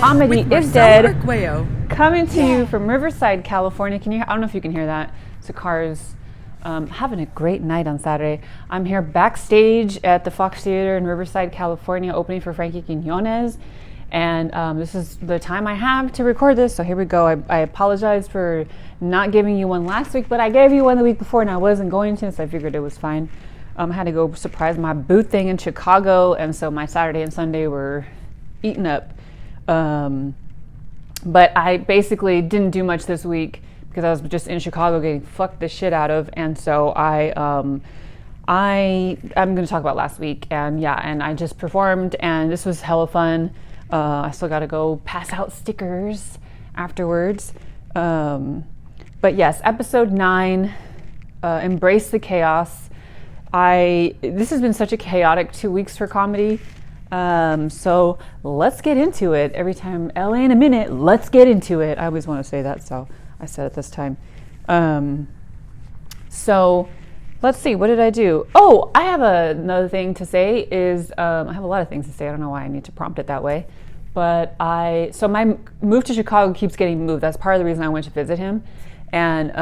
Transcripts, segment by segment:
Comedy with is Marcella dead. Arguello. Coming to you from Riverside, California. I don't know if you can hear that. It's the cars having a great night on Saturday. I'm here backstage at the Fox Theater in Riverside, California, opening for Frankie Quinones. And this is the time I have to record this, so here we go. I apologize for not giving you one last week, but I gave you one the week before and I wasn't going to, so I figured it was fine. I had to go surprise my booth thing in Chicago, and so my Saturday and Sunday were eaten up. But I basically didn't do much this week because I was just in Chicago getting fucked the shit out of, and so I'm going to talk about last week, and I just performed, and this was hella fun. I still got to go pass out stickers afterwards. But yes, episode 9, Embrace the Chaos. This has been such a chaotic 2 weeks for comedy. So let's get into it. Every time LA in a minute, let's get into it. I always want to say that, so I said it this time. So let's see, what did I do? Oh, I have another thing to say is, I have a lot of things to say. I don't know why I need to prompt it that way. But so my move to Chicago keeps getting moved. That's part of the reason I went to visit him. And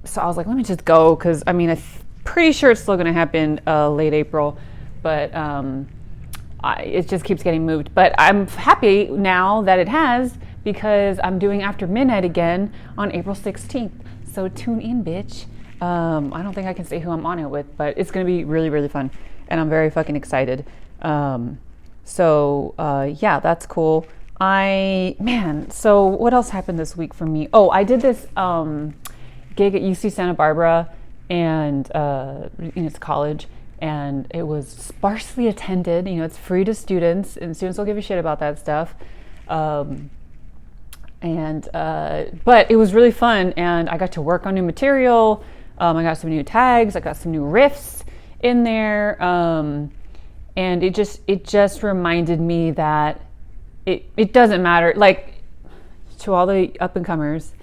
so I was like, let me just go, because I'm pretty sure it's still going to happen late April. But it just keeps getting moved. But I'm happy now that it has, because I'm doing After Midnight again on April 16th. So tune in, bitch. I don't think I can say who I'm on it with, but it's going to be really, really fun. And I'm very fucking excited. So that's cool. So what else happened this week for me? Oh, I did this gig at UC Santa Barbara, and it's college, and it was sparsely attended. It's free to students, and students don't give a shit about that stuff. But it was really fun, and I got to work on new material. I got some new tags. I got some new riffs in there. And it just reminded me that it doesn't matter. Like, to all the up and comers,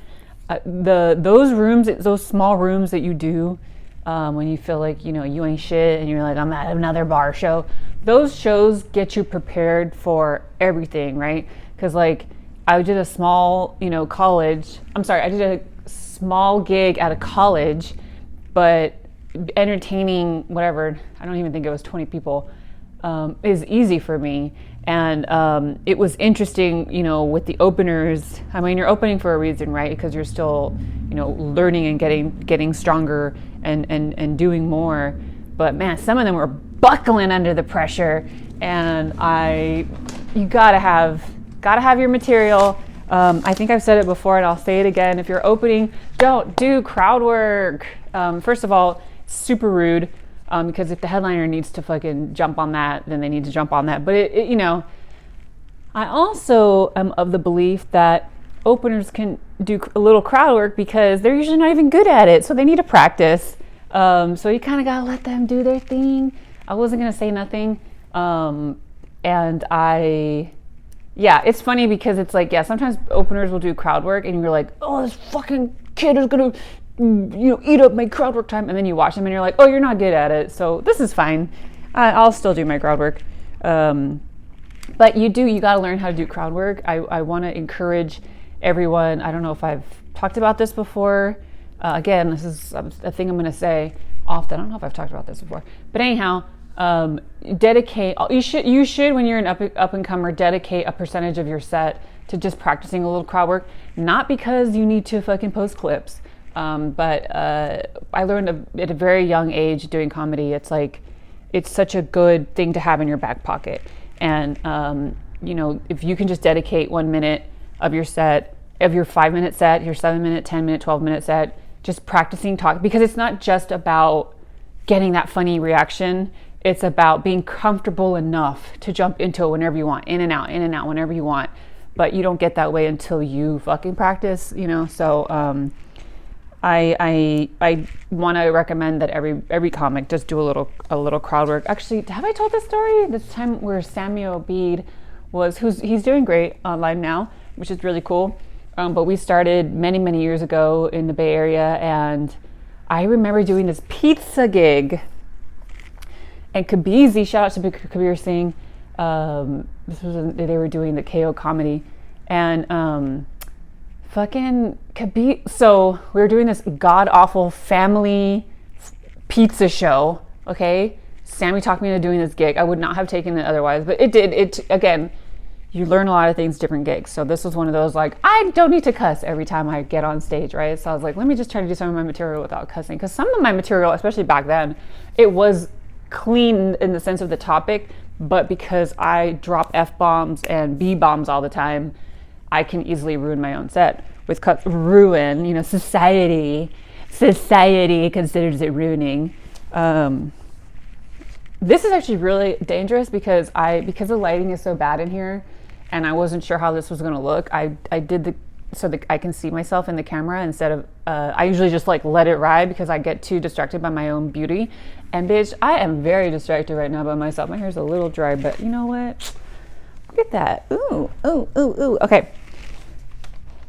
those small rooms that you do when you feel like you ain't shit and you're like, I'm at another bar show. Those shows get you prepared for everything, right? Because like I did a small I did a small gig at a college, but entertaining whatever, I don't even think it was 20 people. Is easy for me, and it was interesting, with the openers. You're opening for a reason, right? Because you're still, learning and getting stronger and doing more. But man, some of them were buckling under the pressure, and you gotta have your material. I think I've said it before, and I'll say it again. If you're opening, don't do crowd work. First of all, super rude. Because if the headliner needs to fucking jump on that, then they need to jump on that. But I also am of the belief that openers can do a little crowd work because they're usually not even good at it, so they need to practice. So you kind of gotta let them do their thing. I wasn't gonna say nothing, it's funny because it's like, sometimes openers will do crowd work, and you're like, oh, this fucking kid is gonna eat up my crowd work time, and then you watch them and you're like, oh, you're not good at it, so this is fine. I'll still do my crowd work. But you got to learn how to do crowd work. I want to encourage everyone. I don't know if I've talked about this before. Again, this is a thing I'm going to say often. I don't know if I've talked about this before, but anyhow, dedicate. You should when you're an up and comer, dedicate a percentage of your set to just practicing a little crowd work. Not because you need to fucking post clips. But I learned at a very young age doing comedy, it's like, it's such a good thing to have in your back pocket. And, if you can just dedicate 1 minute of your set, of your 5-minute set, your 7-minute, 10-minute, 12-minute set, just practicing talk, because it's not just about getting that funny reaction. It's about being comfortable enough to jump into it whenever you want, in and out whenever you want. But you don't get that way until you fucking practice, so, I want to recommend that every comic just do a little crowd work. Actually, have I told this story? This time where Samuel Bede he's doing great online now, which is really cool. But we started many, many years ago in the Bay Area, and I remember doing this pizza gig. And Kabizi, shout out to Kabir Singh, This was when they were doing the KO comedy, and fucking so we were doing this god awful family pizza show. Okay, Sammy talked me into doing this gig. I would not have taken it otherwise, but it again, you learn a lot of things different gigs. So this was one of those, like, I don't need to cuss every time I get on stage, right? So I was like, let me just try to do some of my material without cussing, because some of my material, especially back then, it was clean in the sense of the topic, but because I drop F-bombs and B-bombs all the time, I can easily ruin my own set with ruin, you know, society considers it ruining. This is actually really dangerous because the lighting is so bad in here, and I wasn't sure how this was going to look. I did so that I can see myself in the camera instead of, I usually just like let it ride because I get too distracted by my own beauty. And bitch, I am very distracted right now by myself. My hair's a little dry, but you know what? Look at that. Ooh, ooh, ooh, ooh. Okay.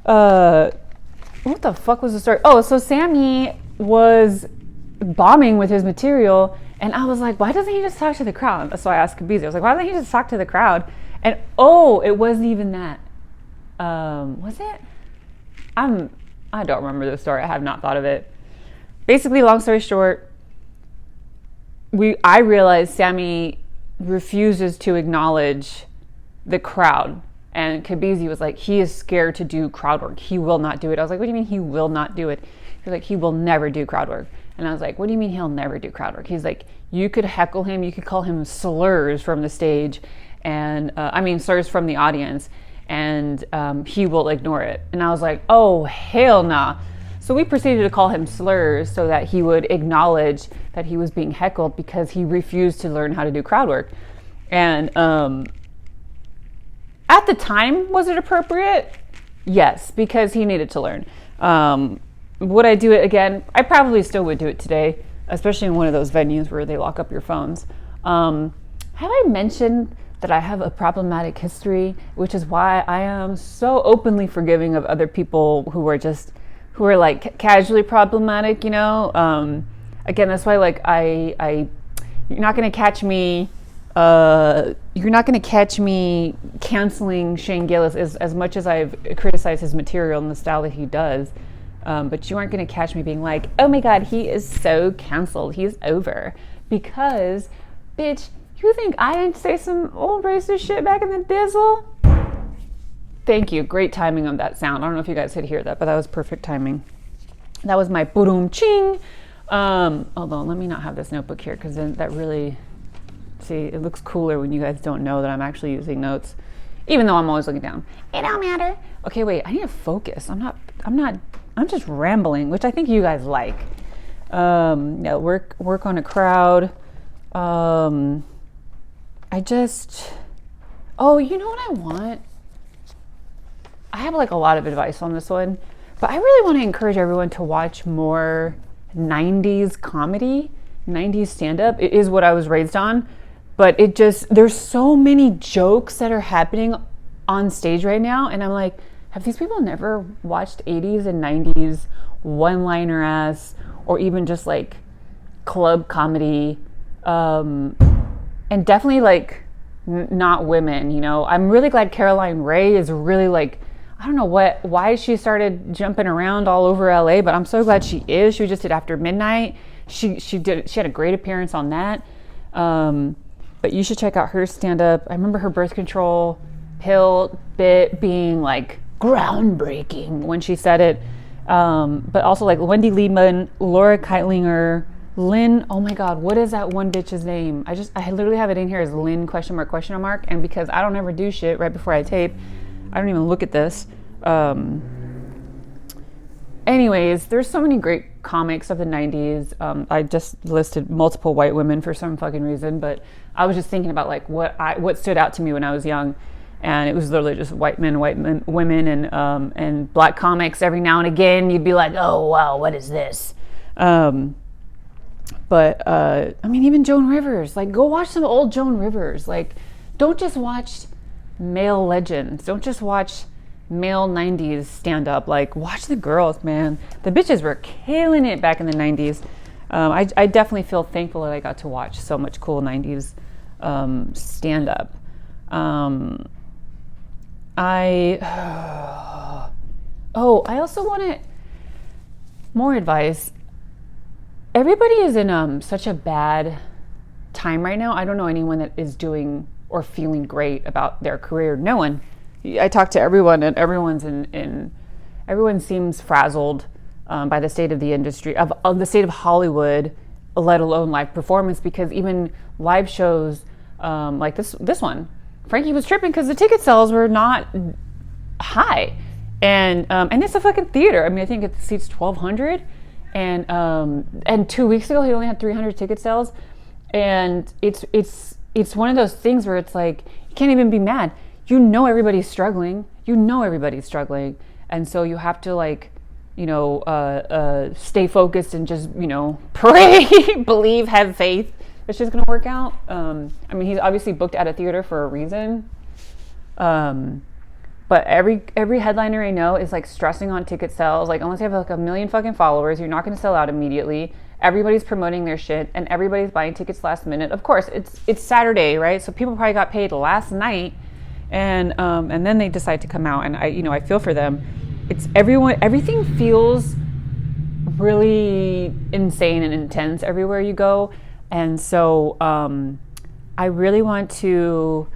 What the fuck was the story? Oh, so Sammy was bombing with his material, and I was like, why doesn't he just talk to the crowd? So I asked Kabizi, I was like, why doesn't he just talk to the crowd? And oh, it wasn't even that. Was it? I don't remember the story. I have not thought of it. Basically, long story short, I realized Sammy refuses to acknowledge the crowd. And Kabizi was like, he is scared to do crowd work. He will not do it. I was like, what do you mean he will not do it? He's like, he will never do crowd work. And I was like, what do you mean he'll never do crowd work? He's like, you could heckle him. You could call him slurs from the stage. And slurs from the audience. And he will ignore it. And I was like, oh, hell nah. So we proceeded to call him slurs so that he would acknowledge that he was being heckled because he refused to learn how to do crowd work. And at the time, was it appropriate? Yes, because he needed to learn. Would I do it again? I probably still would do it today, especially in one of those venues where they lock up your phones. Have I mentioned that I have a problematic history, which is why I am so openly forgiving of other people who are like casually problematic, you know? Again, that's why, like, you're not going to catch me canceling Shane Gillis as much as I've criticized his material and the style that he does. But you aren't going to catch me being like, oh my God, he is so canceled. He's over. Because, bitch, you think I didn't say some old racist shit back in the dizzle? Thank you. Great timing on that sound. I don't know if you guys could hear that, but that was perfect timing. That was my boom ching. Although, let me not have this notebook here because then that really... See, it looks cooler when you guys don't know that I'm actually using notes, even though I'm always looking down. It don't matter. Okay, wait, I need to focus. I'm just rambling, which I think you guys like. Yeah, work on a crowd. You know what I want? I have like a lot of advice on this one, but I really want to encourage everyone to watch more 90s comedy, 90s stand-up. It is what I was raised on. But there's so many jokes that are happening on stage right now. And I'm like, have these people never watched 80s and 90s one-liner ass or even just like club comedy? And definitely like not women, you know? I'm really glad Caroline Rhea is really like, I don't know why she started jumping around all over LA, but I'm so glad she is. She just did After Midnight. She had a great appearance on that. But you should check out her stand-up. I remember her birth control pill bit being like groundbreaking when she said it. But also like Wendy Liebman, Laura Keitlinger, Lynn. Oh my God, what is that one bitch's name? I literally have it in here as Lynn ? And because I don't ever do shit right before I tape, I don't even look at this. Anyways, there's so many great comics of the 90s. I just listed multiple white women for some fucking reason, but I was just thinking about like what stood out to me when I was young, and it was literally just white men, women, and black comics. Every now and again, you'd be like, oh wow, what is this? Even Joan Rivers. Like, go watch some old Joan Rivers. Like, don't just watch male legends. Don't just watch male 90s stand-up. Like, watch the girls, man. The bitches were killing it back in the 90s. I definitely feel thankful that I got to watch so much cool 90s stand-up. I also wanted more advice. Everybody is in such a bad time right now. I don't know anyone that is doing or feeling great about their career. No one. I talk to everyone, and everyone seems frazzled by the state of the industry, of the state of Hollywood, let alone live performance, because even live shows like this one, Frankie was tripping because the ticket sales were not high, and it's a fucking theater. I mean, I think it seats 1,200, and 2 weeks ago he only had 300 ticket sales, and it's one of those things where it's like you can't even be mad. You know everybody's struggling. And so you have to, like, stay focused and just, pray, believe, have faith. It's just going to work out. I mean, he's obviously booked at a theater for a reason. But every headliner I know is, like, stressing on ticket sales. Like, unless you have, like, 1 million fucking followers, you're not going to sell out immediately. Everybody's promoting their shit, and everybody's buying tickets last minute. Of course, it's Saturday, right? So people probably got paid last night. And then they decide to come out, and I feel for them. Everything feels really insane and intense everywhere you go. And so I really want to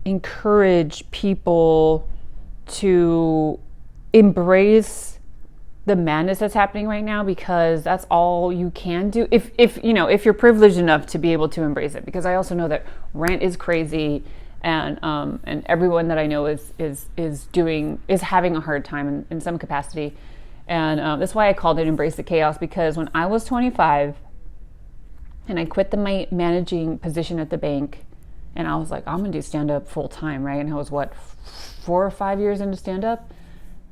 encourage people to embrace the madness that's happening right now, because that's all you can do if you're privileged enough to be able to embrace it. Because I also know that rent is crazy. And everyone that I know is having a hard time in some capacity, and that's why I called it Embrace the Chaos. Because when I was 25 and I quit my managing position at the bank, and I was like, I'm gonna do stand up full time, right? And I was 4 or 5 years into stand up,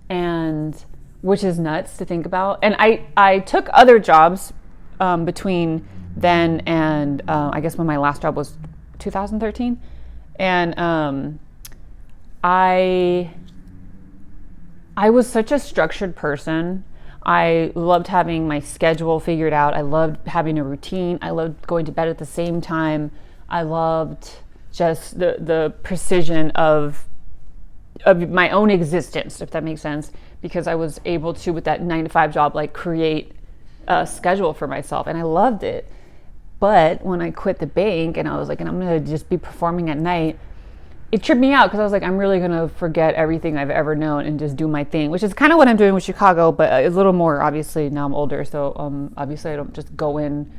and which is nuts to think about. And I took other jobs between then and I guess when my last job was 2013. And I was such a structured person. I loved having my schedule figured out. I loved having a routine. I loved going to bed at the same time. I loved just the precision of my own existence, if that makes sense, because I was able to, with that 9-to-5 job, like, create a schedule for myself, and I loved it. But when I quit the bank and I was like, and I'm going to just be performing at night, it tripped me out, because I was like, I'm really going to forget everything I've ever known and just do my thing, which is kind of what I'm doing with Chicago, but a little more, obviously. Now I'm older, so obviously I don't just go in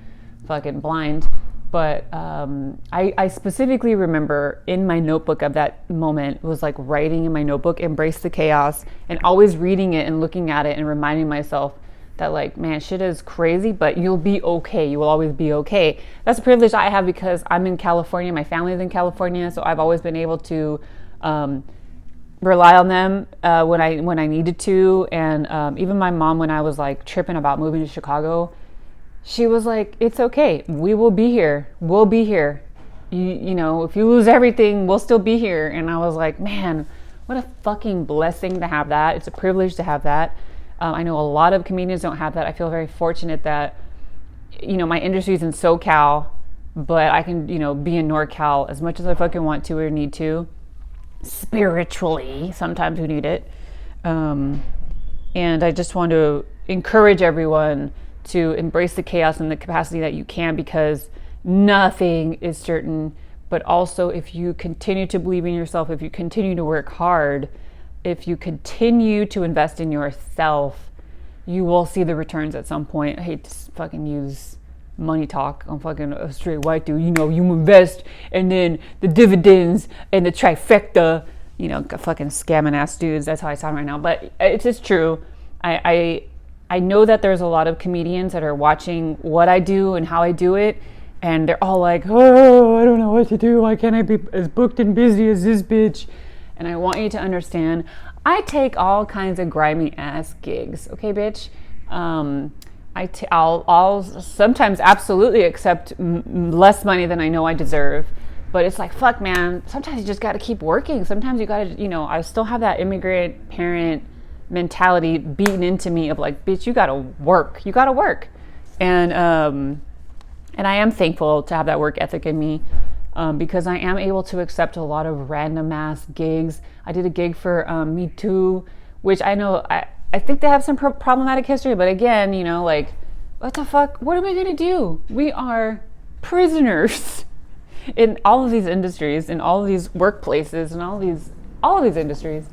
fucking blind. But I specifically remember in my notebook of that moment, was like writing in my notebook, Embrace the Chaos, and always reading it and looking at it and reminding myself that, like, man, shit is crazy, but you'll be okay. You will always be okay. That's a privilege I have because I'm in California. My family's in California, so I've always been able to rely on them when I needed to. And even my mom, when I was, like, tripping about moving to Chicago, she was like, it's okay. We will be here. We'll be here. You know, if you lose everything, we'll still be here. And I was like, man, what a fucking blessing to have that. It's a privilege to have that. I know a lot of comedians don't have that. I feel very fortunate that, my industry is in SoCal, but I can, be in NorCal as much as I fucking want to or need to. Spiritually, sometimes we need it. And I just want to encourage everyone to embrace the chaos in the capacity that you can, because nothing is certain. But also, if you continue to believe in yourself, if you continue to work hard, if you continue to invest in yourself, you will see the returns at some point. I hate to fucking use money talk. I'm fucking a straight white dude. You invest, and then the dividends and the trifecta, fucking scamming ass dudes. That's how I sound right now. But it's just true. I know that there's a lot of comedians that are watching what I do and how I do it, and they're all like, oh, I don't know what to do. Why can't I be as booked and busy as this bitch? And I want you to understand, I take all kinds of grimy ass gigs, okay, bitch? I'll sometimes absolutely accept less money than I know I deserve, but it's like, fuck, man. Sometimes you just got to keep working. Sometimes you got to, I still have that immigrant parent mentality beaten into me of like, bitch, you got to work. You got to work, and I am thankful to have that work ethic in me. because I am able to accept a lot of random ass gigs. I did a gig for Me Too, which I know I think they have some problematic history, but again, you know, like, what the fuck? What am I gonna do? We are prisoners in all of these industries, in all of these workplaces, and all of these industries.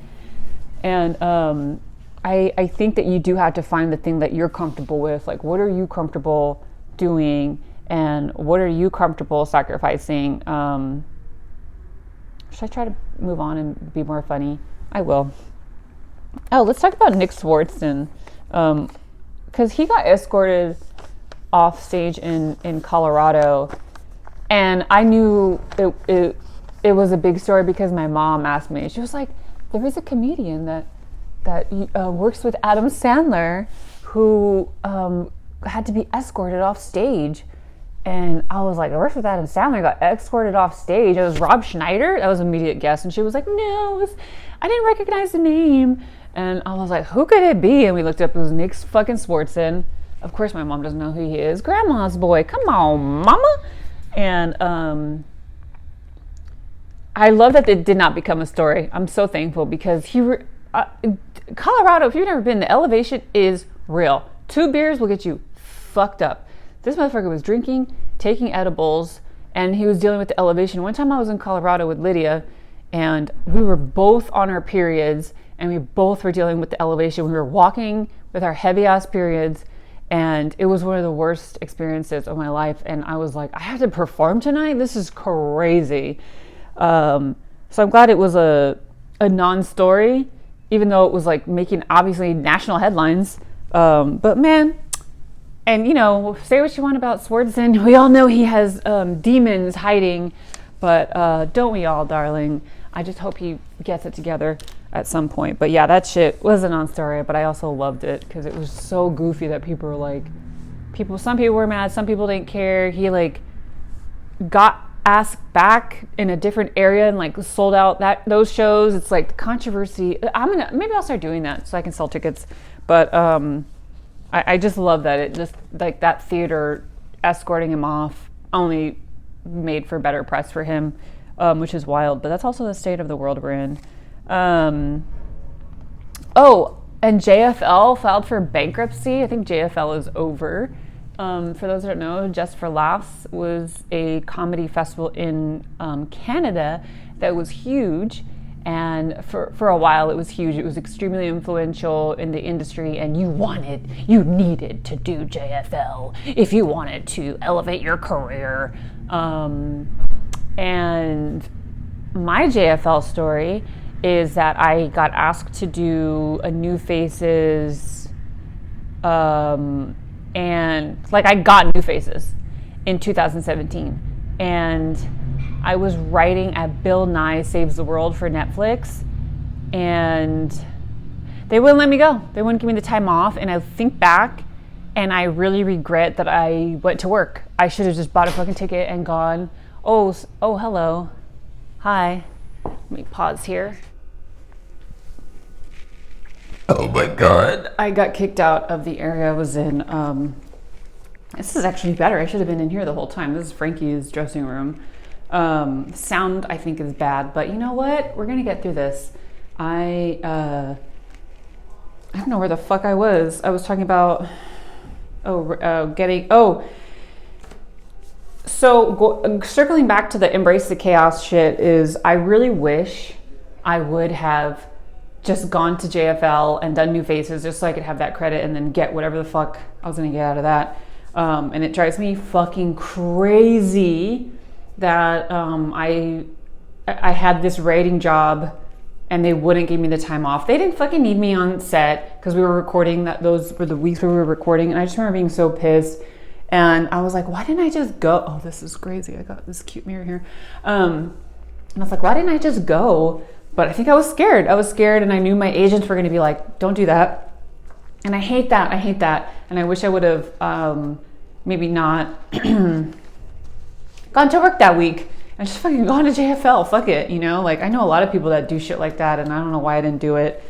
And I think that you do have to find the thing that you're comfortable with. Like, what are you comfortable doing, and what are you comfortable sacrificing? Should I try to move on and be more funny? I will. Oh, let's talk about Nick Swartzen, because he got escorted off stage in Colorado, and I knew it was a big story because my mom asked me. She was like, there is a comedian that works with Adam Sandler who had to be escorted off stage. And I was like, I worked with Adam Sandler, got escorted off stage. It was Rob Schneider. That was an immediate guess. And she was like, no, I didn't recognize the name. And I was like, who could it be? And we looked up, it was Nick fucking Swartzen. Of course, my mom doesn't know who he is. Grandma's boy, come on, mama. And I love that it did not become a story. I'm so thankful because Colorado, if you've never been, the elevation is real. 2 beers will get you fucked up. This motherfucker was drinking, taking edibles, and he was dealing with the elevation. One time I was in Colorado with Lydia, and we were both on our periods, and we both were dealing with the elevation. We were walking with our heavy-ass periods, and it was one of the worst experiences of my life. And I was like, I have to perform tonight? This is crazy. So I'm glad it was a non-story, even though it was like making obviously national headlines. But man, and you know, say what you want about Swartzen. We all know he has demons hiding, but don't we all, darling? I just hope he gets it together at some point. But yeah, that shit was a non-story, but I also loved it because it was so goofy that people were like, some people were mad, some people didn't care. He like got asked back in a different area and like sold out those shows. It's like controversy. Maybe I'll start doing that so I can sell tickets. But I just love that it just like that theater escorting him off only made for better press for him, which is wild. But that's also the state of the world we're in. Oh, and JFL filed for bankruptcy. I think JFL is over. For those that don't know, Just for Laughs was a comedy festival in Canada that was huge. And for a while, it was huge. It was extremely influential in the industry, and you needed to do JFL if you wanted to elevate your career. And my JFL story is that I got asked to do a New Faces, and like I got New Faces in 2017, and I was writing at Bill Nye Saves the World for Netflix, and they wouldn't let me go. They wouldn't give me the time off, and I think back, and I really regret that I went to work. I should have just bought a fucking ticket and gone. Oh, hello. Hi. Let me pause here. Oh my God. I got kicked out of the area I was in. This is actually better. I should have been in here the whole time. This is Frankie's dressing room. Sound I think is bad, but you know what? We're gonna get through this. I don't know where the fuck I was. I was talking about circling back to the embrace the chaos shit is I really wish I would have just gone to JFL and done New Faces just so I could have that credit and then get whatever the fuck I was gonna get out of that. And it drives me fucking crazy that I had this writing job and they wouldn't give me the time off. They didn't fucking need me on set because we were recording. Those were the weeks where we were recording, and I just remember being so pissed. And I was like, why didn't I just go? Oh, this is crazy. I got this cute mirror here. And I was like, why didn't I just go? But I think I was scared. And I knew my agents were going to be like, don't do that. And I hate that. And I wish I would have maybe not gone to work that week and just fucking gone to JFL. Fuck it, you know? Like, I know a lot of people that do shit like that, and I don't know why I didn't do it.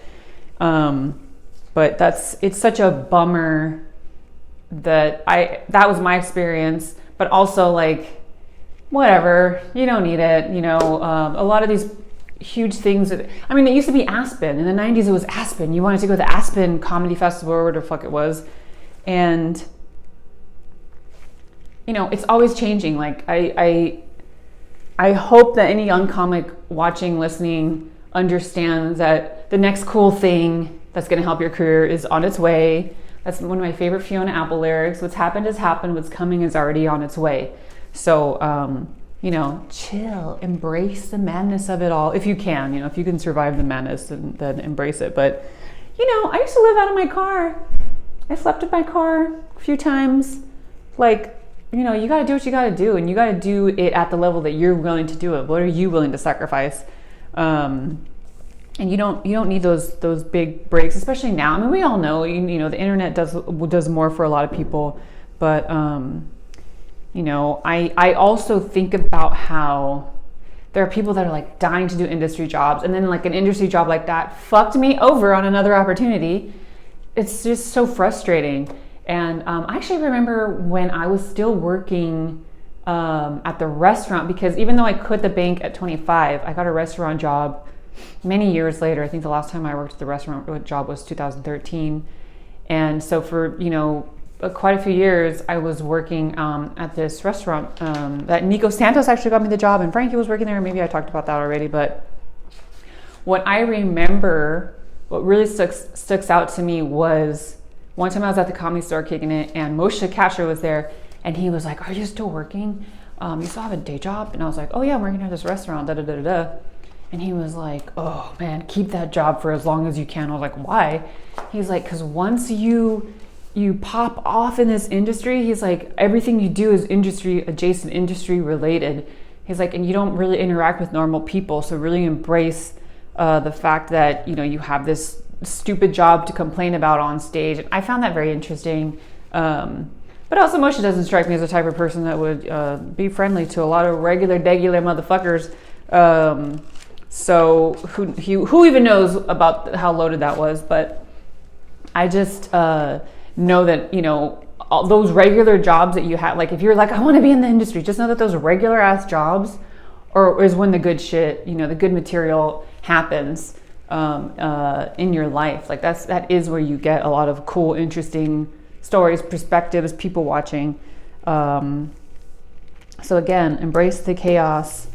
But it's such a bummer that was my experience. But also, like, whatever, you don't need it. A lot of these huge things it used to be Aspen. In the 90s, it was Aspen. You wanted to go to the Aspen Comedy Festival or whatever the fuck it was. And, it's always changing. Like, I hope that any young comic watching, listening, understands that the next cool thing that's going to help your career is on its way. That's one of my favorite Fiona Apple lyrics. What's happened has happened. What's coming is already on its way. So, chill, embrace the madness of it all. If you can, if you can survive the madness, then embrace it. But, I used to live out of my car. I slept in my car a few times. Like, you got to do what you got to do, and you got to do it at the level that you're willing to do it. What are you willing to sacrifice? And you don't need those big breaks, especially now. We all know, the internet does more for a lot of people, but I also think about how there are people that are like dying to do industry jobs, and then like an industry job like that fucked me over on another opportunity. It's just so frustrating. And I actually remember when I was still working at the restaurant, because even though I quit the bank at 25, I got a restaurant job many years later. I think the last time I worked at the restaurant job was 2013. And so for, quite a few years, I was working at this restaurant that Nico Santos actually got me the job, and Frankie was working there. Maybe I talked about that already, but what I remember, what really sticks out to me was one time I was at the Comedy Store kicking it, and Moshe Kasher was there, and he was like, "Are you still working? You still have a day job?" And I was like, "Oh yeah, I'm working at this restaurant, da da da da." And he was like, "Oh man, keep that job for as long as you can." I was like, "Why?" He's like, "Because once you pop off in this industry," he's like, "everything you do is industry adjacent, industry related." He's like, "and you don't really interact with normal people, so really embrace the fact that you have this stupid job to complain about on stage." And I found that very interesting. But also Moshe doesn't strike me as the type of person that would be friendly to a lot of regular motherfuckers. So who even knows about how loaded that was? But I just know that, all those regular jobs that you have, like if you're like, I want to be in the industry, just know that those regular ass jobs is when the good shit, the good material happens in your life. Like that is where you get a lot of cool, interesting stories, perspectives, people watching. So again, embrace the chaos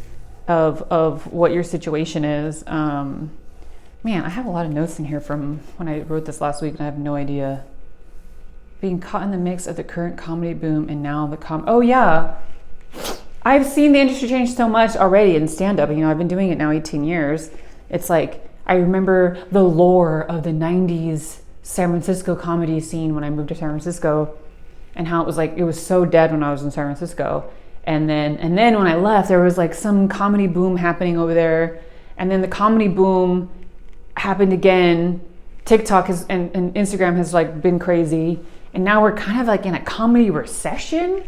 of what your situation is. Man, I have a lot of notes in here from when I wrote this last week, and I have no idea. Being caught in the mix of the current comedy boom and now oh yeah, I've seen the industry change so much already in stand-up. I've been doing it now 18 years. It's like, I remember the lore of the 90s San Francisco comedy scene when I moved to San Francisco, and how it was like, it was so dead when I was in San Francisco. And then when I left, there was like some comedy boom happening over there. And then the comedy boom happened again. TikTok and Instagram has like been crazy. And now we're kind of like in a comedy recession,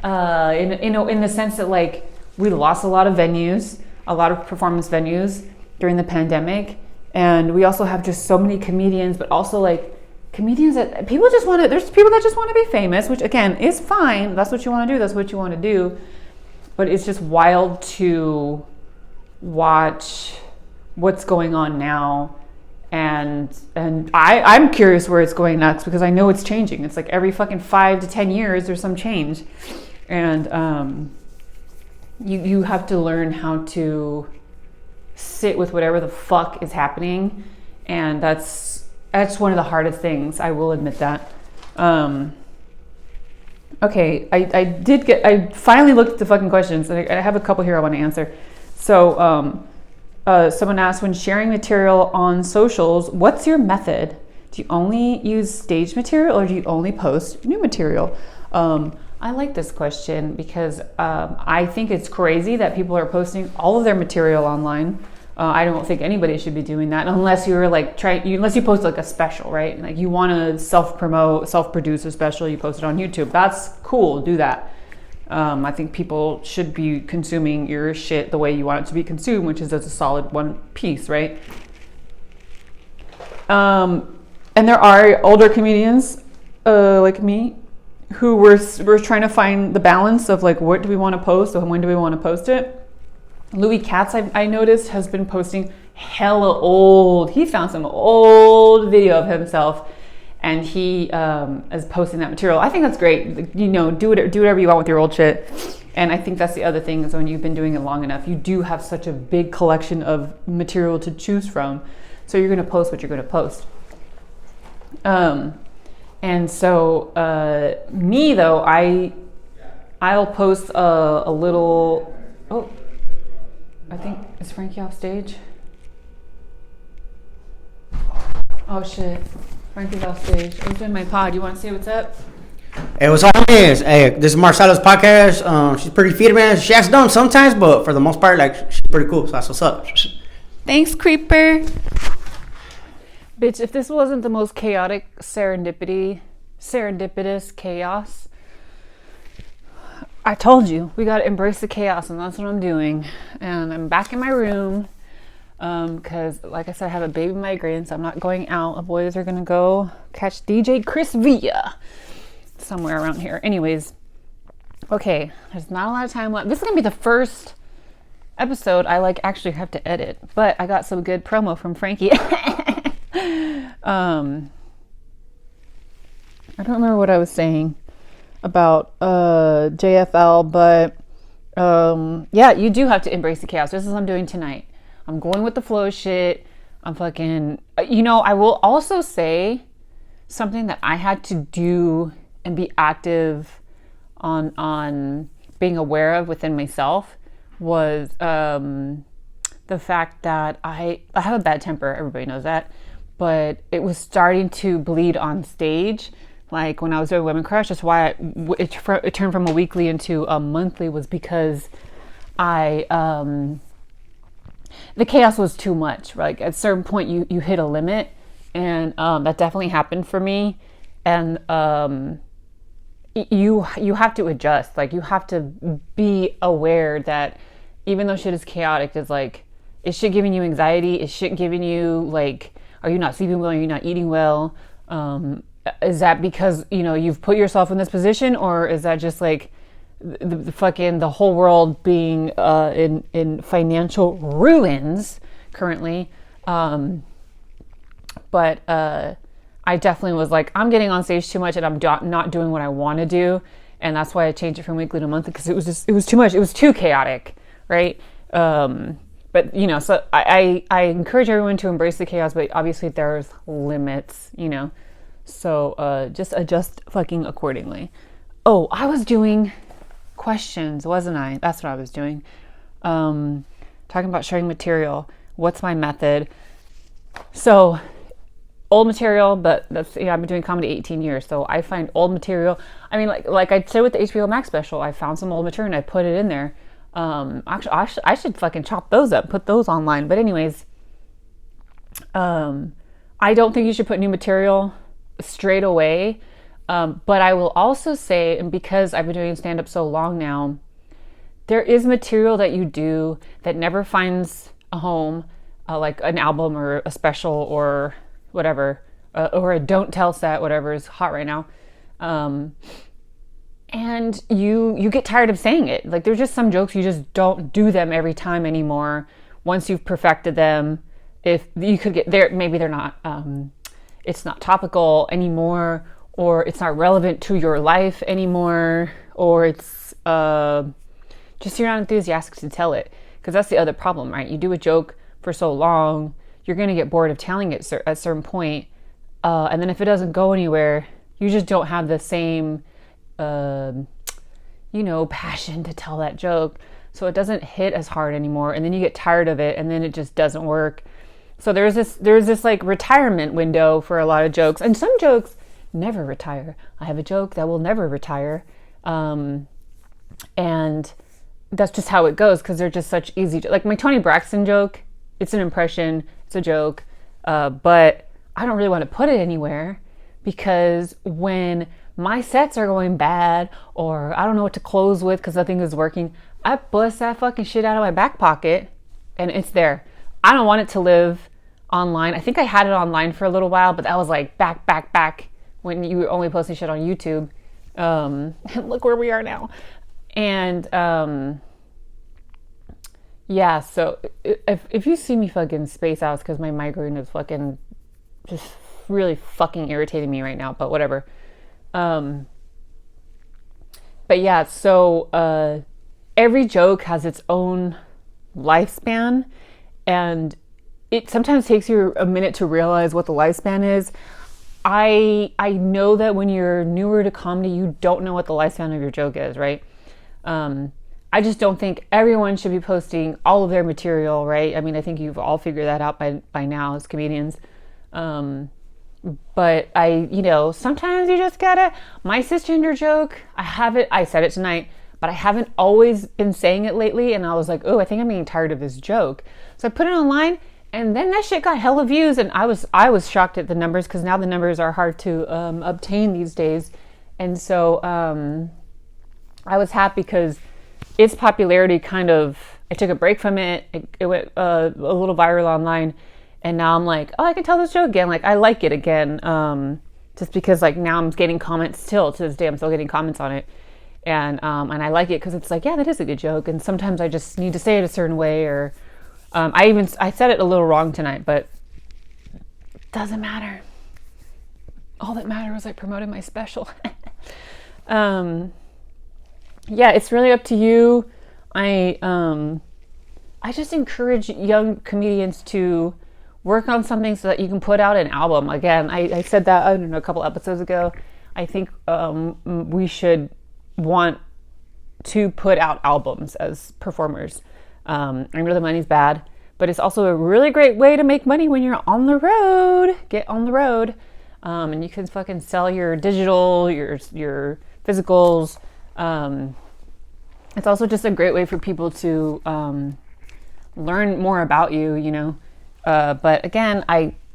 in the sense that like we lost a lot of venues, a lot of performance venues during the pandemic. And we also have just so many comedians, but also like comedians that there's people that just want to be famous, which again is fine. That's what you want to do. That's what you want to do. But it's just wild to watch what's going on now. And I'm curious where it's going next, because I know it's changing. It's like every fucking 5 to 10 years there's some change. And you have to learn how to sit with whatever the fuck is happening. And that's one of the hardest things, I will admit that. Okay, I finally looked at the fucking questions, and I have a couple here I want to answer. So someone asked, when sharing material on socials, what's your method? Do you only use stage material, or do you only post new material? I like this question because I think it's crazy that people are posting all of their material online. I don't think anybody should be doing that unless you're like unless you post like a special, right? Like you want to self-promote, self-produce a special, you post it on YouTube. That's cool, do that. I think people should be consuming your shit the way you want it to be consumed, which is as a solid one piece, right? And there are older comedians like me who we're trying to find the balance of like, what do we want to post and when do we want to post it. Louis Katz, I noticed, has been posting hella old. He found some old video of himself, and he is posting that material. I think that's great. You know, do whatever you want with your old shit. And I think that's the other thing, is when you've been doing it long enough, you do have such a big collection of material to choose from. So you're going to post what you're going to post. And so me though, I'll post a little. Oh, I think, is Frankie off stage? Oh shit, Frankie's off stage. I was doing my pod. You want to say what's up? Hey, what's up, homies? Hey, this is Marcella's podcast. She's pretty fit, man. She acts dumb sometimes, but for the most part, like, she's pretty cool. So that's what's up. Thanks, creeper. Bitch, if this wasn't the most chaotic serendipitous chaos, I told you, we gotta embrace the chaos, and that's what I'm doing. And I'm back in my room, because, like I said, I have a baby migraine, so I'm not going out. The boys are gonna go catch DJ Chris Villa somewhere around here. Anyways, okay, there's not a lot of time left. This is gonna be the first episode I actually have to edit, but I got some good promo from Frankie. I don't remember what I was saying about JFL, but yeah, you do have to embrace the chaos. This is what I'm doing tonight. I'm going with the flow shit. I'm fucking, I will also say something that I had to do and be active on being aware of within myself was the fact that I have a bad temper. Everybody knows that, but it was starting to bleed on stage. Like when I was doing Women Crush, that's why it turned from a weekly into a monthly, was because the chaos was too much. Like at a certain point you hit a limit, and that definitely happened for me. And you have to adjust. Like you have to be aware that even though shit is chaotic, it's like, is shit giving you anxiety? Is shit giving you, like, are you not sleeping well? Are you not eating well? Is that because, you've put yourself in this position, or is that just like the whole world being in financial ruins currently? But I definitely was like, I'm getting on stage too much, and I'm not doing what I want to do. And that's why I changed it from weekly to monthly, because it was too much. It was too chaotic, right? But, so I encourage everyone to embrace the chaos, but obviously there's limits, So just adjust fucking accordingly. Oh, I was doing questions, wasn't I? That's what I was doing. Talking about sharing material. What's my method? So old material, but that's, I've been doing comedy 18 years, so I find old material. I mean, like I said with the HBO Max special, I found some old material and I put it in there. Actually, I should fucking chop those up, put those online. But anyways, I don't think you should put new material straight away. But I will also say, and because I've been doing stand-up so long now, there is material that you do that never finds a home, like an album or a special or whatever, or a don't tell set, whatever is hot right now. And you get tired of saying it. Like there's just some jokes, you just don't do them every time anymore. Once you've perfected them, if you could get there, maybe they're not, it's not topical anymore, or it's not relevant to your life anymore, or it's just you're not enthusiastic to tell it. Because that's the other problem, right? You do a joke for so long, you're going to get bored of telling it at a certain point. And then if it doesn't go anywhere, you just don't have the same, passion to tell that joke. So it doesn't hit as hard anymore. And then you get tired of it, and then it just doesn't work. So there's this like retirement window for a lot of jokes. And some jokes never retire. I have a joke that will never retire. And that's just how it goes, because they're just such easy, like my Toni Braxton joke, it's an impression, it's a joke, but I don't really want to put it anywhere, because when my sets are going bad, or I don't know what to close with because nothing is working, I bust that fucking shit out of my back pocket and it's there. I don't want it to live online. I think I had it online for a little while, but that was like back when you were only posting shit on YouTube. And look where we are now. And yeah, so if you see me fucking space out, it's because my migraine is fucking just really fucking irritating me right now, but whatever. But yeah, so every joke has its own lifespan, and it sometimes takes you a minute to realize what the lifespan is. I know that when you're newer to comedy, you don't know what the lifespan of your joke is, right? I just don't think everyone should be posting all of their material, right? I mean, I think you've all figured that out by now as comedians. But sometimes you just gotta, my cisgender joke, I said it tonight, but I haven't always been saying it lately. And I was like, oh, I think I'm getting tired of this joke. So I put it online, and then that shit got hella views. And I was shocked at the numbers, because now the numbers are hard to obtain these days. And so I was happy because its popularity I took a break from it. It went a little viral online. And now I'm like, oh, I can tell this joke again. Like, I like it again. Just because, like, now I'm getting comments still. To this day, I'm still getting comments on it. And I like it because it's like, yeah, that is a good joke. And sometimes I just need to say it a certain way. Or I said it a little wrong tonight, but it doesn't matter. All that mattered was I promoted my special. Yeah, it's really up to you. I just encourage young comedians to work on something so that you can put out an album. Again, I said that, I don't know, a couple episodes ago. I think we should want to put out albums as performers. I know the money's bad, but it's also a really great way to make money when you're on the road. Get on the road. And you can fucking sell your digital, your physicals. It's also just a great way for people to learn more about you, But again,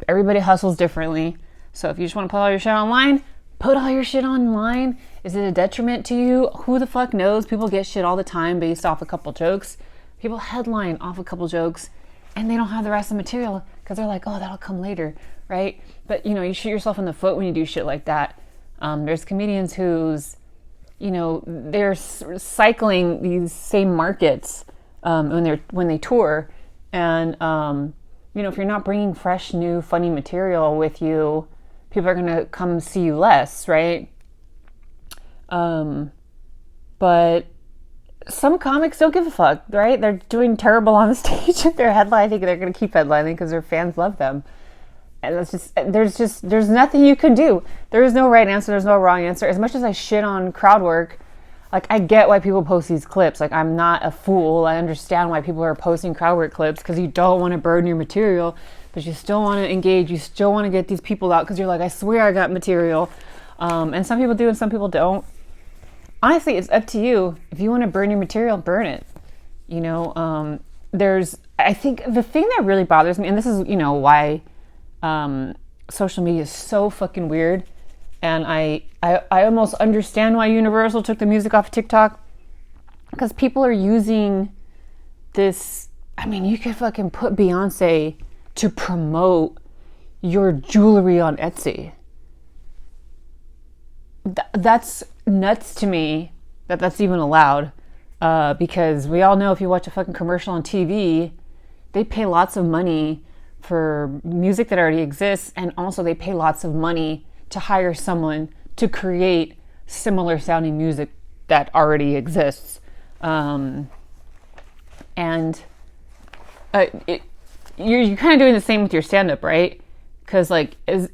everybody hustles differently. So if you just want to put all your shit online, put all your shit online. Is it a detriment to you? Who the fuck knows? People get shit all the time based off a couple jokes. People headline off a couple jokes, and they don't have the rest of the material because they're like, oh, that'll come later, right? But, you shoot yourself in the foot when you do shit like that. There's comedians who's, they're cycling these same markets when they tour. And, if you're not bringing fresh, new, funny material with you, people are going to come see you less, right? But some comics don't give a fuck, right? They're doing terrible on the stage. They're headlining. They're going to keep headlining because their fans love them. And there's nothing you can do. There is no right answer. There's no wrong answer. As much as I shit on crowd work, like, I get why people post these clips. Like, I'm not a fool. I understand why people are posting crowd work clips, because you don't want to burden your material, but you still want to engage. You still want to get these people out because you're like, I swear I got material. And some people do and some people don't. Honestly, it's up to you. If you want to burn your material, burn it. I think the thing that really bothers me, and this is, why social media is so fucking weird. And I almost understand why Universal took the music off of TikTok, because people are using this. I mean, you could fucking put Beyonce to promote your jewelry on Etsy. That's nuts to me that that's even allowed, because we all know if you watch a fucking commercial on TV, they pay lots of money for music that already exists, and also they pay lots of money to hire someone to create similar sounding music that already exists. You're kind of doing the same with your stand-up, right? Because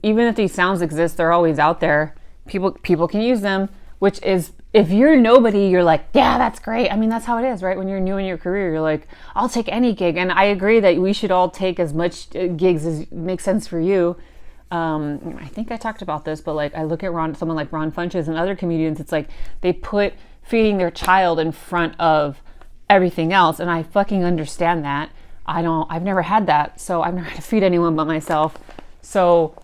even if these sounds exist, they're always out there. People can use them, which is, if you're nobody, you're like, yeah, that's great. I mean, that's how it is, right? When you're new in your career, you're like, I'll take any gig. And I agree that we should all take as much gigs as makes sense for you. I think I talked about this, but I look at someone like Ron Funches and other comedians, it's like they put feeding their child in front of everything else. And I fucking understand that. I've never had that. So I've never had to feed anyone but myself. So,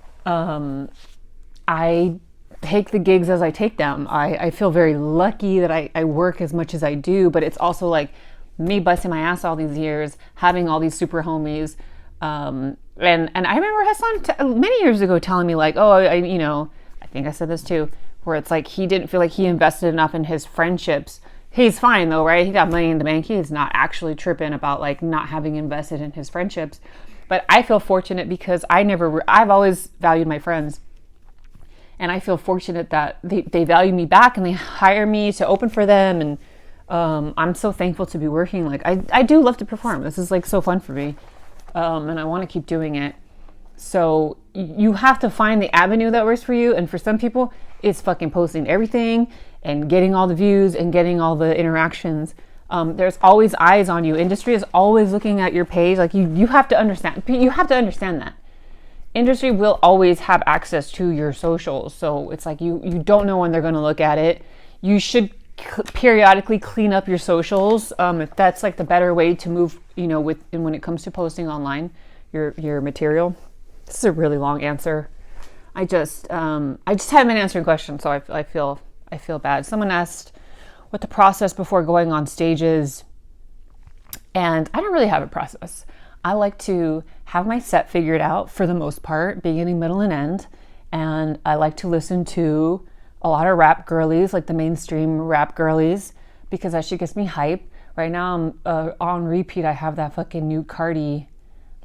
I take the gigs as I take them. I feel very lucky that I work as much as I do, but it's also like me busting my ass all these years, having all these super homies. And I remember Hassan many years ago telling me I think I said this too, where it's like he didn't feel like he invested enough in his friendships. He's fine though, right? He got money in the bank. He's not actually tripping about like not having invested in his friendships. But I feel fortunate because I've always valued my friends. And I feel fortunate that they value me back and they hire me to open for them. And I'm so thankful to be working. Like I do love to perform. This is like so fun for me. And I want to keep doing it. So you have to find the avenue that works for you. And for some people, it's fucking posting everything and getting all the views and getting all the interactions. There's always eyes on you. Industry is always looking at your page. Like you have to understand. You have to understand that. Industry will always have access to your socials. So it's like you don't know when they're going to look at it. You should periodically clean up your socials. If that's like the better way to move, when it comes to posting online, your material. This is a really long answer. I just haven't been answering questions, so I feel bad. Someone asked what the process before going on stage is, and I don't really have a process. I like to have my set figured out for the most part, beginning, middle, and end, and I like to listen to a lot of rap girlies, like the mainstream rap girlies, because that shit gets me hype. Right now I'm on repeat. I have that fucking new Cardi.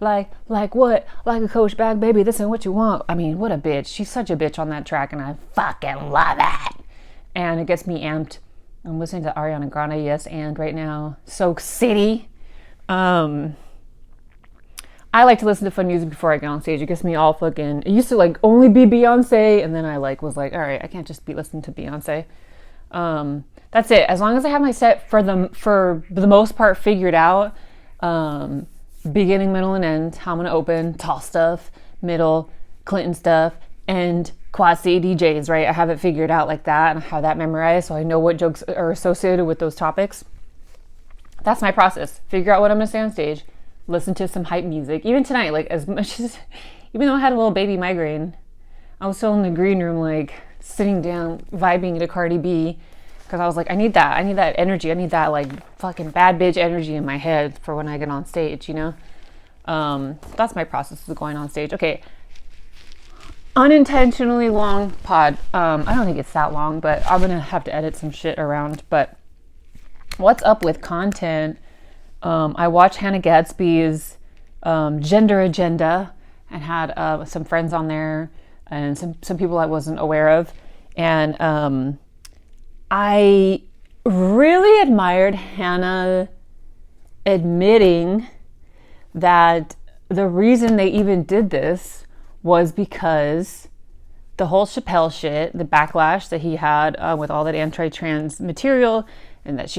Like what? Like a Coach bag, baby. This ain't what you want. I mean, what a bitch. She's such a bitch on that track, and I fucking love it. And it gets me amped. I'm listening to Ariana Grande, yes, and right now, Soak City. I like to listen to fun music before I get on stage. It gets me all fucking. It used to like only be Beyonce, and then I was like, all right, I can't just be listening to Beyonce. That's it. As long as I have my set for the most part figured out. Beginning, middle, and end, how I'm going to open, tall stuff, middle, Clinton stuff, and quad C DJs, right? I have it figured out like that, and I have that memorized, so I know what jokes are associated with those topics. That's my process. Figure out what I'm going to say on stage, listen to some hype music. Even tonight, like as much as, even though I had a little baby migraine, I was still in the green room, like sitting down, vibing to Cardi B, because I was like, I need that energy. I need that like fucking bad bitch energy in my head for when I get on stage, That's my process of going on stage. Okay. Unintentionally long pod. I don't think it's that long, but I'm going to have to edit some shit around. But what's up with content? I watched Hannah Gadsby's Gender Agenda and had some friends on there and some people I wasn't aware of. And I really admired Hannah admitting that the reason they even did this was because the whole Chappelle shit, the backlash that he had with all that anti-trans material, and that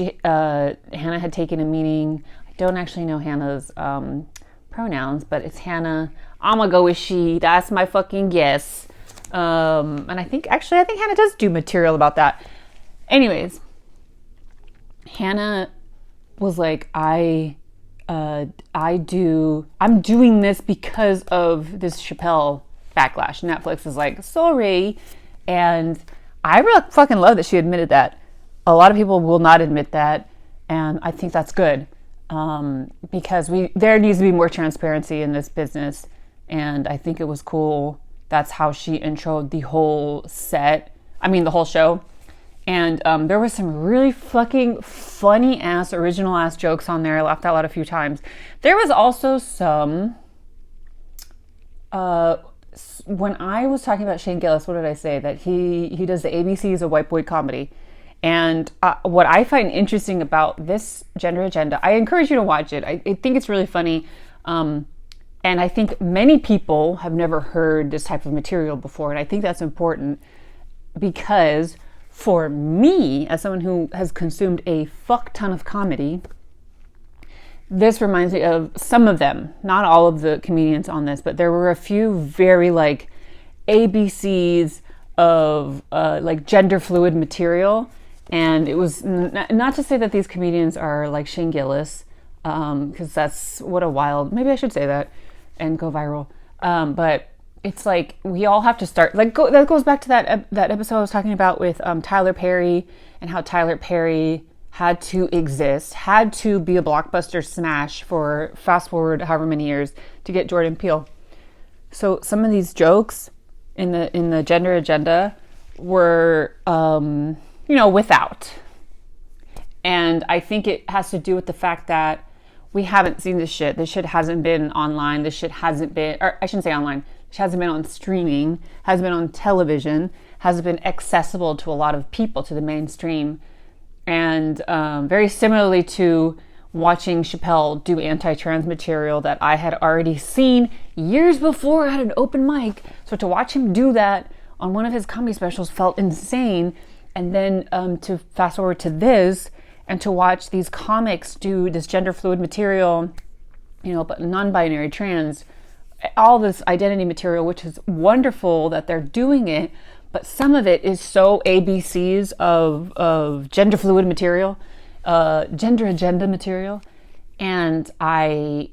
Hannah had taken a meeting. I don't actually know Hannah's pronouns, but it's Hannah. I'm gonna go with she. That's my fucking guess. And I think Hannah does do material about that. Anyways, Hannah was like, I'm doing this because of this Chappelle backlash. Netflix is like, sorry. And I really fucking love that she admitted that. A lot of people will not admit that. And I think that's good. Because there needs to be more transparency in this business. And I think it was cool. That's how she introed the whole the whole show. And there was some really fucking funny ass, original ass jokes on there. I laughed out loud a few times. There was also some, when I was talking about Shane Gillis, what did I say? That he does the ABCs of white boy comedy. And what I find interesting about this Gender Agenda, I encourage you to watch it. I think it's really funny. And I think many people have never heard this type of material before. And I think that's important because for me, as someone who has consumed a fuck ton of comedy, this reminds me of some of them, not all of the comedians on this, but there were a few very like ABCs of like gender fluid material. And it was not to say that these comedians are like Shane Gillis, because that's what a wild, maybe I should say that and go viral. But it's like we all have to start, that goes back to that episode I was talking about with Tyler Perry, and how Tyler Perry had to exist, had to be a blockbuster smash for fast forward however many years to get Jordan Peele. So some of these jokes in the Gender Agenda were, without. And I think it has to do with the fact that we haven't seen this shit. This shit hasn't been online. This shit hasn't been, or I shouldn't say online. It hasn't been on streaming, hasn't been on television, hasn't been accessible to a lot of people, to the mainstream. And very similarly to watching Chappelle do anti-trans material that I had already seen years before I had an open mic. So to watch him do that on one of his comedy specials felt insane. And then to fast forward to this and to watch these comics do this gender fluid material, but non-binary, trans, all this identity material, which is wonderful that they're doing it. But some of it is so ABCs of gender fluid material, gender agenda material, and I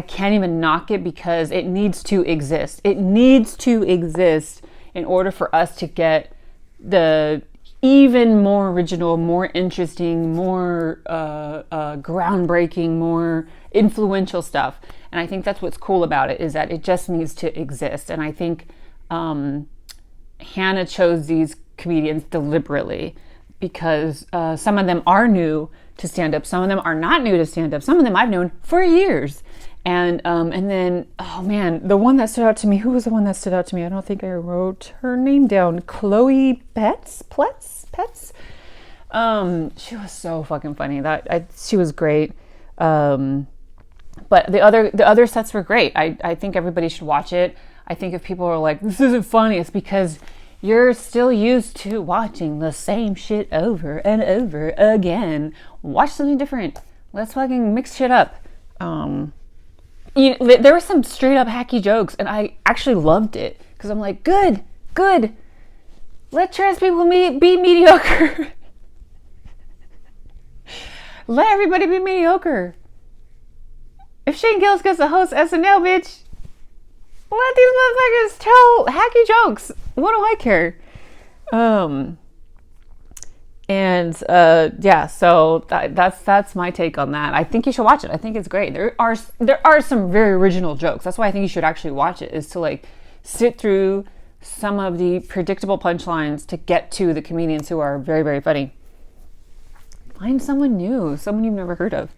can't even knock it because it needs to exist. It needs to exist in order for us to get the even more original, more interesting, more groundbreaking, more influential stuff. And I think that's what's cool about it, is that it just needs to exist. And I think Hannah chose these comedians deliberately because some of them are new to stand-up, some of them are not new to stand-up, some of them I've known for years. And then, oh man, the one that stood out to me, who was the one that stood out to me? I don't think I wrote her name down. Chloe Pets? She was so fucking funny. She was great. But the other sets were great. I think everybody should watch it. I think if people are like, this isn't funny, it's because you're still used to watching the same shit over and over again. Watch something different. Let's fucking mix shit up. There were some straight up hacky jokes, and I actually loved it because I'm like, good. Let trans people be mediocre. Let everybody be mediocre. If Shane Gillis gets to host SNL, bitch, let these motherfuckers tell hacky jokes. What do I care? So that's my take on that. I think you should watch it. I think it's great. There are some very original jokes. That's why I think you should actually watch it, is to like sit through some of the predictable punchlines to get to the comedians who are very, very funny. Find someone new, someone you've never heard of.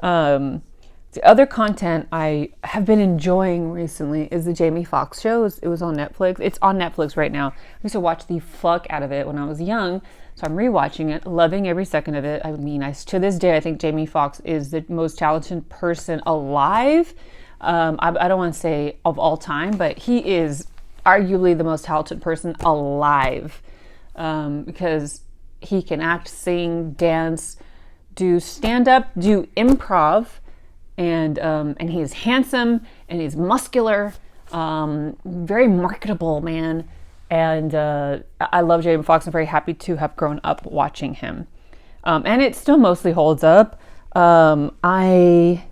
The other content I have been enjoying recently is the Jamie Foxx show. It was on Netflix. It's on Netflix right now. I used to watch the fuck out of it when I was young, so I'm rewatching it, loving every second of it. I mean, to this day, I think Jamie Foxx is the most talented person alive. I don't want to say of all time, but he is arguably the most talented person alive, because he can act, sing, dance, do stand-up, do improv, and he is handsome and he's muscular, very marketable man. And I love Jamie Foxx. I'm very happy to have grown up watching him. And it still mostly holds up. I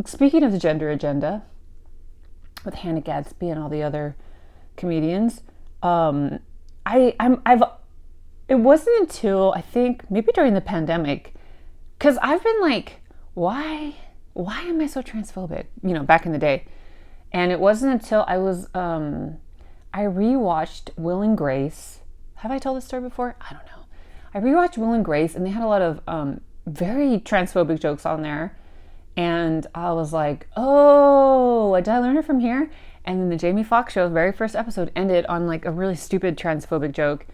speaking of the gender agenda with Hannah Gadsby and all the other comedians, it wasn't until I think maybe during the pandemic, because I've been like, why am I so transphobic? Back in the day. And it wasn't until I was, I rewatched Will and Grace. Have I told this story before? I don't know. I rewatched Will and Grace, and they had a lot of very transphobic jokes on there. And I was like, oh, did I learn it from here? And then the Jamie Foxx show, very first episode, ended on like a really stupid transphobic joke.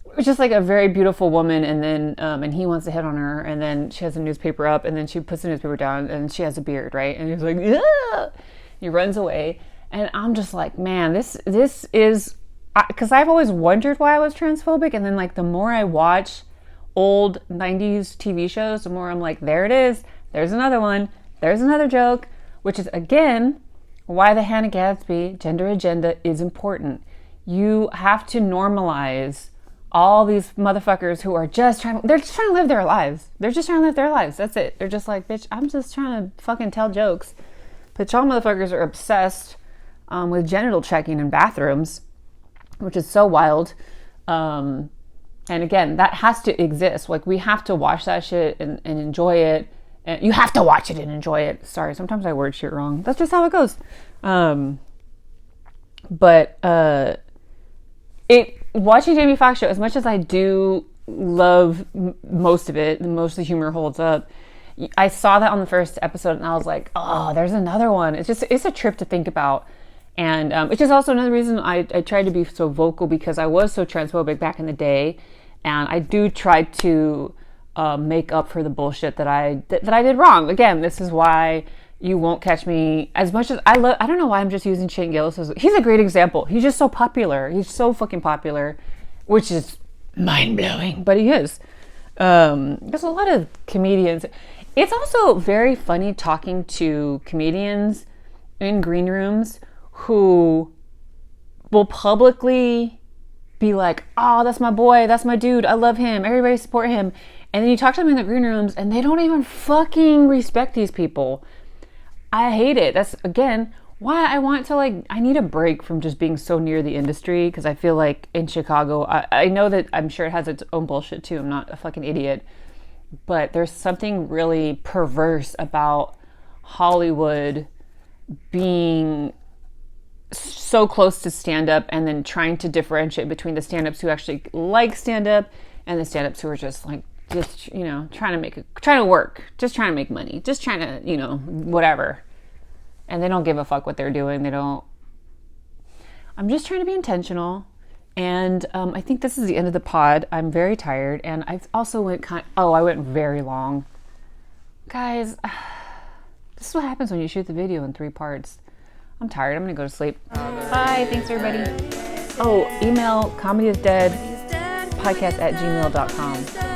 It was just like a very beautiful woman, and then and he wants to hit on her, and then she has a newspaper up, and then she puts the newspaper down, and she has a beard, right? And he's like, yeah. He runs away, and I'm just like, man, this is, because I've always wondered why I was transphobic, and then like the more I watch old 90s TV shows, the more I'm like, there it is, there's another one, there's another joke, which is again why the Hannah Gadsby gender agenda is important. You have to normalize all these motherfuckers who are they're just trying to live their lives. They're just trying to live their lives. That's it. They're just like, bitch, I'm just trying to fucking tell jokes. But y'all motherfuckers are obsessed with genital checking in bathrooms, which is so wild. And again, that has to exist. Like, we have to watch that shit and enjoy it. And you have to watch it and enjoy it. Sorry, sometimes I word shit wrong. That's just how it goes. But Watching Jamie Foxx show, as much as I do love most of it, most of the humor holds up, I saw that on the first episode and I was like, oh, there's another one. It's a trip to think about. And it's just also another reason I tried to be so vocal, because I was so transphobic back in the day. And I do try to make up for the bullshit that I did wrong. Again, this is why you won't catch me as much as I don't know why I'm just using Shane Gillis he's a great example. He's just so popular. He's so fucking popular, which is mind-blowing, but he is. There's a lot of comedians. It's also very funny talking to comedians in green rooms who will publicly be like, oh, that's my boy, that's my dude, I love him, everybody support him. And then you talk to them in the green rooms and they don't even fucking respect these people. I hate it. That's, again, why I want to, I need a break from just being so near the industry, because I feel like in Chicago, I know that I'm sure it has its own bullshit too. I'm not a fucking idiot. But there's something really perverse about Hollywood being so close to stand-up and then trying to differentiate between the stand-ups who actually like stand-up and the stand-ups who are just trying to work, just trying to make money, just trying to, whatever. And they don't give a fuck what they're doing. I'm just trying to be intentional. And I think this is the end of the pod. I'm very tired. And I also I went very long. Guys, this is what happens when you shoot the video in 3 parts. I'm tired. I'm going to go to sleep. Bye. Thanks, everybody. Oh, email comedyisdead podcast@gmail.com.